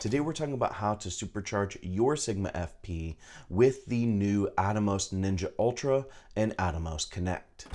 Today we're talking about how to supercharge your Sigma FP with the new Atomos Ninja Ultra and Atomos Connect.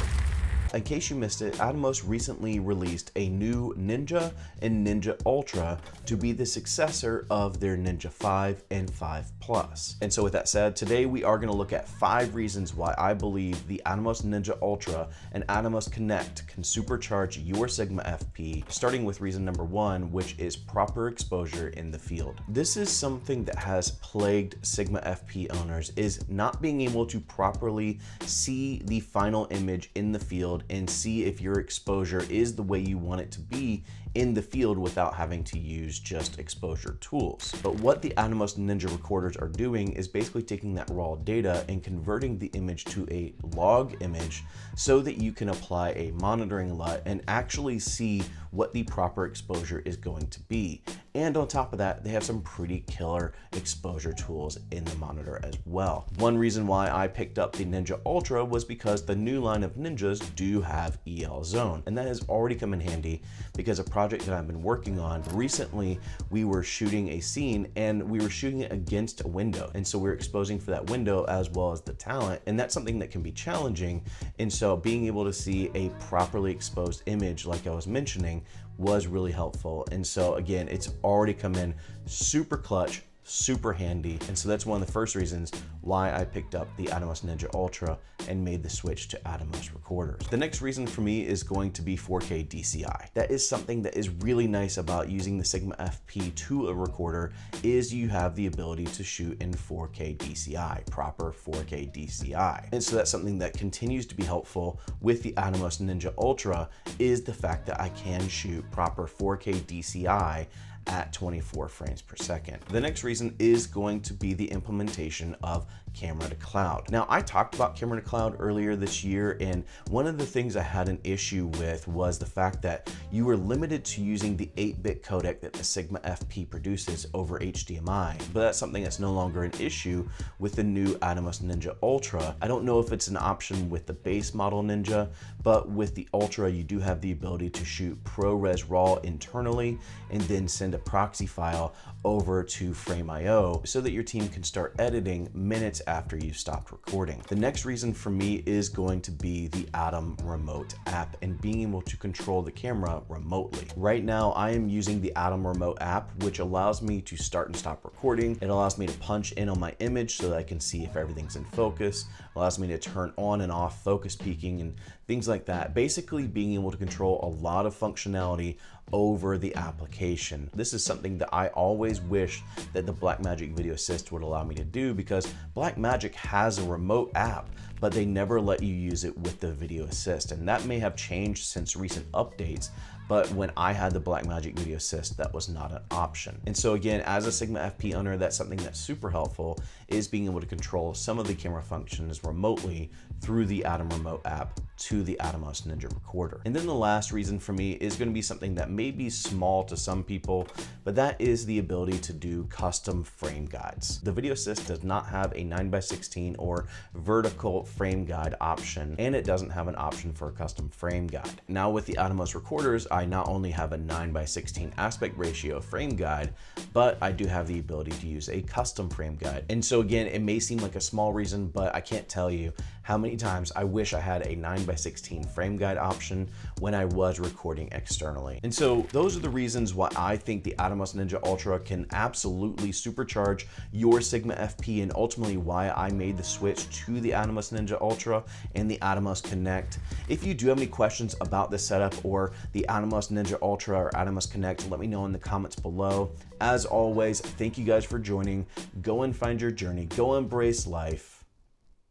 In case you missed it, Atomos recently released a new Ninja and Ninja Ultra to be the successor of their Ninja 5 and 5 Plus. And so with that said, today we are going to look at 5 reasons why I believe the Atomos Ninja Ultra and Atomos Connect can supercharge your Sigma FP, starting with reason number 1, which is proper exposure in the field. This is something that has plagued Sigma FP owners, is not being able to properly see the final image in the field and see if your exposure is the way you want it to be in the field without having to use just exposure tools. But what the Atomos Ninja recorders are doing is basically taking that raw data and converting the image to a log image so that you can apply a monitoring LUT and actually see what the proper exposure is going to be. And on top of that, they have some pretty killer exposure tools in the monitor as well. One reason why I picked up the Ninja Ultra was because the new line of Ninjas do have EL Zone, and that has already come in handy because a project that I've been working on recently, we were shooting a scene and we were shooting it against a window. And so we're exposing for that window as well as the talent. And that's something that can be challenging. And so being able to see a properly exposed image, like I was mentioning, was really helpful. And so again, it's already come in super clutch, super handy. And so that's one of the first reasons why I picked up the Atomos Ninja Ultra and made the switch to Atomos recorders. The next reason for me is going to be 4K DCI. That is something that is really nice about using the Sigma FP to a recorder, is you have the ability to shoot in 4K DCI, proper 4K DCI. And so that's something that continues to be helpful with the Atomos Ninja Ultra, is the fact that I can shoot proper 4K DCI at 24 frames per second. The next reason is going to be the implementation of camera to cloud. Now, I talked about camera to cloud earlier this year, and one of the things I had an issue with was the fact that you were limited to using the 8-bit codec that the Sigma FP produces over HDMI, but that's something that's no longer an issue with the new Atomos Ninja Ultra. I don't know if it's an option with the base model Ninja, but with the Ultra, you do have the ability to shoot ProRes RAW internally and then send a proxy file over to Frame.io so that your team can start editing minutes after you've stopped recording. The next reason for me is going to be the Atom Remote app and being able to control the camera remotely. Right now, I am using the Atom Remote app, which allows me to start and stop recording. It allows me to punch in on my image so that I can see if everything's in focus. It allows me to turn on and off focus peaking and things like that. Basically being able to control a lot of functionality over the application. This is something that I always wish that the Blackmagic Video Assist would allow me to do, because Blackmagic has a remote app, but they never let you use it with the Video Assist. And that may have changed since recent updates, but when I had the Blackmagic Video Assist, that was not an option. And so again, as a Sigma FP owner, that's something that's super helpful, is being able to control some of the camera functions remotely through the Atom Remote app to the Atomos Ninja recorder. And then the last reason for me is going to be something that may be small to some people, but that is the ability to do custom frame guides. The Video Assist does not have a 9x16 or vertical frame guide option, and it doesn't have an option for a custom frame guide. Now with the Atomos recorders, I not only have a 9x16 aspect ratio frame guide, but I do have the ability to use a custom frame guide. And so again, it may seem like a small reason, but I can't tell you how many times I wish I had a 9x16 frame guide option when I was recording externally. And so those are the reasons why I think the Atomos Ninja Ultra can absolutely supercharge your Sigma FP, and ultimately why I made the switch to the Atomos Ninja Ultra and the Atomos Connect. If you do have any questions about this setup or the Atomos Ninja Ultra or Atomos Connect, let me know in the comments below. As always, thank you guys for joining. Go and find your journey. Go embrace life.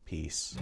Peace.